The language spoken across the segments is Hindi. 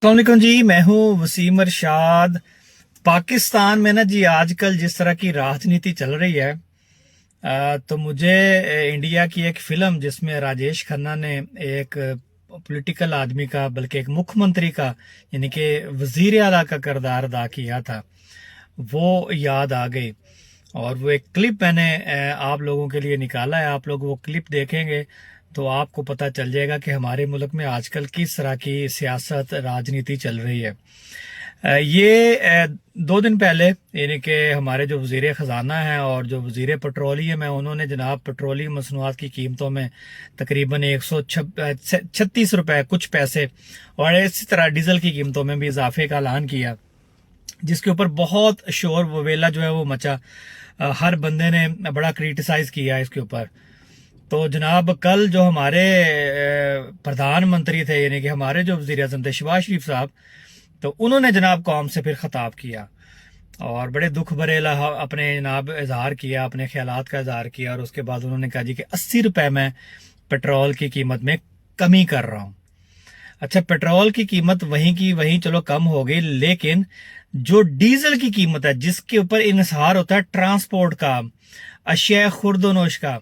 अस्सलामुअलैकुम जी, मैं हूँ वसीम अरशाद। पाकिस्तान में ना जी आजकल जिस तरह की राजनीति चल रही है, तो मुझे इंडिया की एक फिल्म जिसमें राजेश खन्ना ने एक पॉलिटिकल आदमी का, बल्कि एक मुख्यमंत्री का, यानी कि वजीर आला का किरदार अदा किया था, वो याद आ गई। और वो एक क्लिप मैंने आप लोगों के लिए निकाला है। आप लोग वो क्लिप देखेंगे तो आपको पता चल जाएगा कि हमारे मुल्क में आजकल किस तरह की सियासत राजनीति चल रही है। ये 2 दिन पहले, यानी कि हमारे जो वजीर ख़जाना हैं और जो वजीर पेट्रोलियम है, उन्होंने जनाब पेट्रोलियम मसनूआत की कीमतों में तकरीबन 136 रुपए कुछ पैसे और इसी तरह डीजल की कीमतों में भी इजाफे का ऐलान किया, जिसके ऊपर बहुत शोर ववेला जो है वो मचा। हर बंदे ने बड़ा क्रिटिसाइज किया इसके ऊपर। तो जनाब कल जो हमारे प्रधानमंत्री थे, यानी कि हमारे जो वज़ीर आज़म थे शहबाज शरीफ साहब, तो उन्होंने जनाब कौम से फिर खिताब किया और बड़े दुख भरे अपने जनाब इजहार किया, अपने ख्यालात का इजहार किया। और उसके बाद उन्होंने कहा जी कि 80 रुपए मैं पेट्रोल की कीमत में कमी कर रहा हूँ। अच्छा, पेट्रोल की कीमत वहीं की वहीं चलो कम हो गई, लेकिन जो डीजल की कीमत है, जिसके ऊपर इन्हिसार होता है ट्रांसपोर्ट का, अशिया खुर्दोनोश का,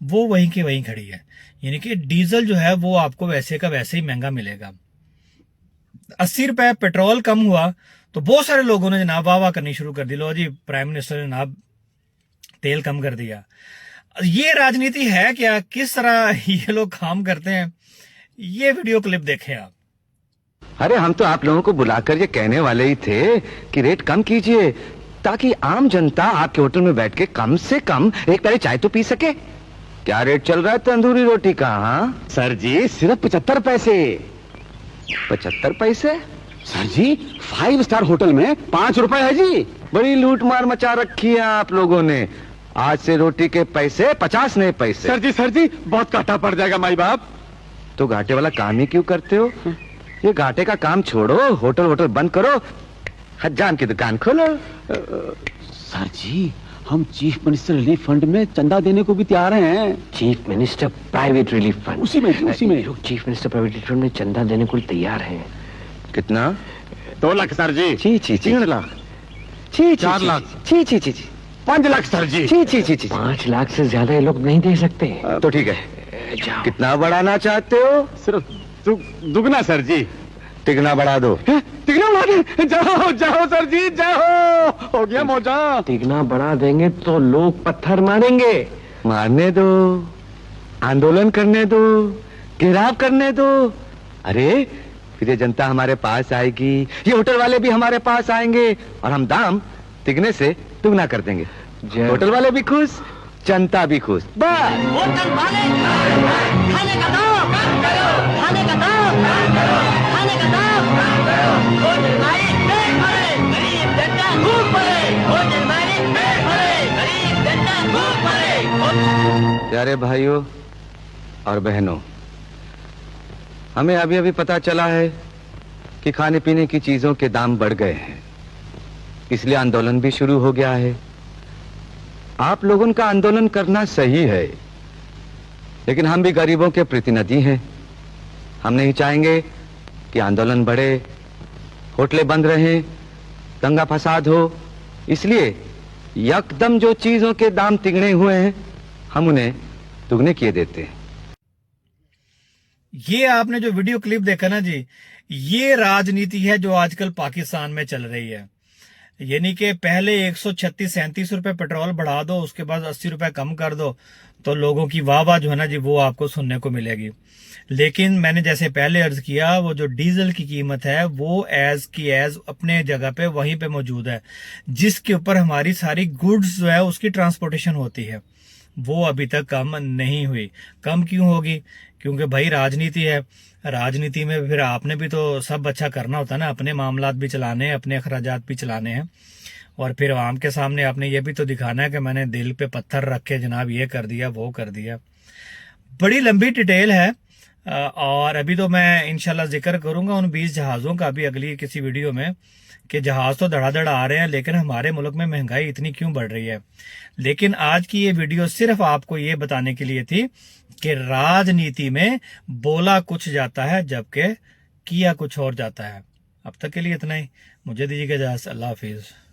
वो वहीं की वहीं खड़ी है। यानी कि डीजल जो है वो आपको वैसे का वैसे ही महंगा मिलेगा। 80 रुपए पेट्रोल कम हुआ तो बहुत सारे लोगों ने जनाब वाह वाह करनी शुरू कर दी, लो जी प्राइम मिनिस्टर ने जनाब तेल कम कर दिया। ये राजनीति है क्या? किस तरह ये लोग काम करते हैं? ये वीडियो क्लिप देखें आप। अरे हम तो आप लोगों को बुलाकर ये कहने वाले ही थे कि रेट कम कीजिए, ताकि आम जनता आपके होटल में बैठ के कम से कम एक प्याली चाय तो पी सके। क्या रेट चल रहा है तंदूरी रोटी का? हाँ सर जी, सिर्फ 75 पैसे। 75 पैसे? सर जी 5 स्टार होटल में 5 रुपए है जी। बड़ी लूट मार मचा रखी है आप लोगों ने। आज से रोटी के पैसे 50 नए पैसे। सर जी बहुत घाटा पड़ जाएगा माई बाप। तो घाटे वाला काम ही क्यों करते हो? ये घाटे का काम छोड़ो, होटल बंद करो, हजाम की दुकान खोलो। सर जी हम चीफ मिनिस्टर रिलीफ फंड में चंदा देने को भी तैयार हैं। Chief minister private relief fund, उसी में chief minister private relief fund में चंदा देने को तैयार हैं। कितना? 2 लाख सर जी। ची 3 लाख, 4 लाख, 5 लाख सर जी। 5 लाख से ज्यादा ये लोग नहीं दे सकते। तो ठीक है, कितना बढ़ाना चाहते हो? सिर्फ दुगना सर जी। तिगना बढ़ा दो। तिगना बढ़ा दे। जाओ सर जी जाओ, हो गया मौजा। तिगना बढ़ा देंगे तो लोग पत्थर मारेंगे। मारने दो, आंदोलन करने दो, घेराव करने दो। अरे फिर ये जनता हमारे पास आएगी, ये होटल वाले भी हमारे पास आएंगे और हम दाम तिगने से दुगना कर देंगे। होटल वाले भी खुश, जनता भी खुश। बस होटल मालिक खाने का दाम कम करो, खाने का दाम कम करो, खाने का दाम कम करो। होटल मालिक पेट भरे, गरीब जनता भूख मरे। होटल मालिक पेट भरे, गरीब जनता भूख मरे। प्यारे भाइयों और बहनों, हमें अभी अभी पता चला है कि खाने पीने की चीजों के दाम बढ़ गए हैं, इसलिए आंदोलन भी शुरू हो गया है। आप लोगों का आंदोलन करना सही है, लेकिन हम भी गरीबों के प्रतिनिधि हैं। हम नहीं चाहेंगे कि आंदोलन बढ़े, होटलें बंद रहें, दंगा फसाद हो। इसलिए यकदम जो चीजों के दाम तिगने हुए हैं, हम उन्हें दुगने किए देते हैं। ये आपने जो वीडियो क्लिप देखा ना जी, ये राजनीति है जो आजकल पाकिस्तान में चल रही है। यानी कि पहले 136-37 रुपए पेट्रोल बढ़ा दो, उसके बाद 80 रुपए कम कर दो, तो लोगों की वाह वाह जो है ना जी वो आपको सुनने को मिलेगी। लेकिन मैंने जैसे पहले अर्ज किया, वो जो डीजल की कीमत है वो एज की एज अपने जगह पे वहीं पे मौजूद है, जिसके ऊपर हमारी सारी गुड्स जो है उसकी ट्रांसपोर्टेशन होती है, वो अभी तक कम नहीं हुई। कम क्यों होगी? क्योंकि भाई राजनीति है। राजनीति में फिर आपने भी तो सब अच्छा करना होता है ना, अपने मामलात भी चलाने हैं, अपने अखराजात भी चलाने हैं, और फिर आवाम के सामने आपने ये भी तो दिखाना है कि मैंने दिल पे पत्थर रख के जनाब ये कर दिया वो कर दिया। बड़ी लंबी डिटेल है और अभी तो मैं इंशाल्लाह जिक्र करूंगा उन 20 जहाज़ों का भी अगली किसी वीडियो में, कि जहाज तो धड़ाधड़ आ रहे हैं, लेकिन हमारे मुल्क में महंगाई इतनी क्यों बढ़ रही है। लेकिन आज की ये वीडियो सिर्फ आपको ये बताने के लिए थी कि राजनीति में बोला कुछ जाता है जबकि किया कुछ और जाता है। अब तक के लिए इतना ही, मुझे दीजिएगा इजाज़त। अल्लाह हाफिज़।